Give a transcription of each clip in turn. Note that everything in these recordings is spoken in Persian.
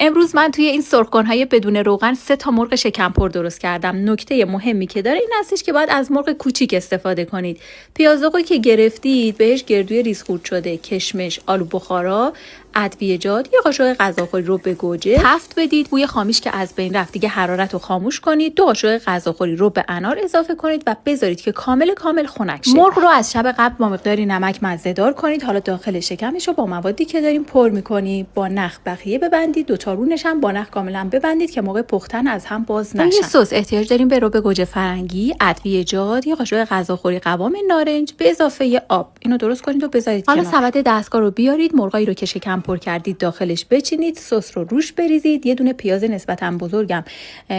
امروز من توی این سرخ‌کن‌های بدون روغن 3 تا مرغ شکم‌پر درست کردم. نکته مهمی که داره این هستش که باید از مرغ کوچیک استفاده کنید. پیازداغی که گرفتید بهش گردوی ریز خورد شده، کشمش، آلو بخارا، ادویه‌جات، یه قاشق غذاخوری رو به گوجه تفت بدید. بوی خامیش که از بین رفت دیگه حرارت رو خاموش کنید. 2 قاشق غذاخوری رو به انار اضافه کنید و بذارید که کامل خنک شه. مرغ رو از شب قبل با مقداری نمک مزه‌دار کنید. حالا داخل شکمش رو با موادی که داریم پر می‌کنید. با نخ بخیه ببندید. 2 تا رونش هم با نخ کاملا ببندید که موقع پختن از هم باز نشن. این سس احتیاج داریم به رب گوجه فرنگی، ادویه‌جات، یه قاشق غذاخوری قوام نارنج به اضافه آب. اینو درست کنید و بذارید کنار. حالا سبد دستگاه رو بیارید، مرغایی رو که شکم پر کردید داخلش بچینید، سس رو روش بریزید، یه دونه پیاز نسبتا بزرگم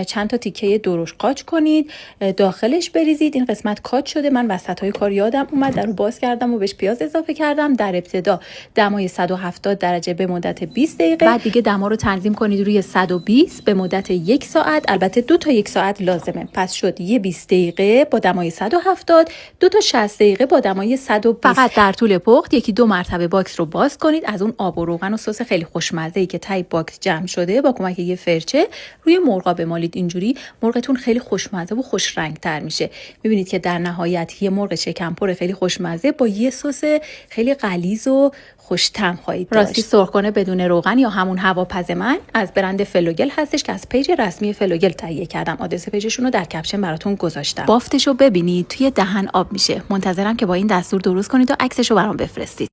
چند تا تیکه درشت قاچ کنید، داخلش بریزید. این قسمت کات شده، من وسطای کار یادم اومد درو باز کردم و بهش پیاز اضافه کردم. در ابتدا دمای 170 درجه به مدت 20 دقیقه، بعد دیگه دما رو تنظیم کنید روی 120 به مدت 1 ساعت. البته 2 تا 1 ساعت لازمه. پس شد یه 20 دقیقه با دمای 170، 2 تا 60 دقیقه با دمای 120. فقط در طول پخت 1-2 مرتبه باکس رو باز کنید. از اون آب و روغن و سس خیلی خوشمزه‌ای که تای باکس جمع شده با کمک یه فرچه روی مرغا بمالید. اینجوری مرغتون خیلی خوشمزه و خوش رنگ‌تر میشه. می‌بینید که در نهایت یه مرغ شکم‌پر خیلی خوشمزه با یه سس خیلی غلیظ و خوش طعم خواهید داشت. راستی سرخ‌کنه بدون روغن یا همون هواپز من از برند فلوگل هستش که از پیج رسمی فلوگل تهیه کردم. آدرس پیجشون رو در کپشن براتون گذاشتم. بافتشو ببینید توی دهن آب میشه. منتظرم که با این دستور درست کنید و عکسشو برام بفرستید.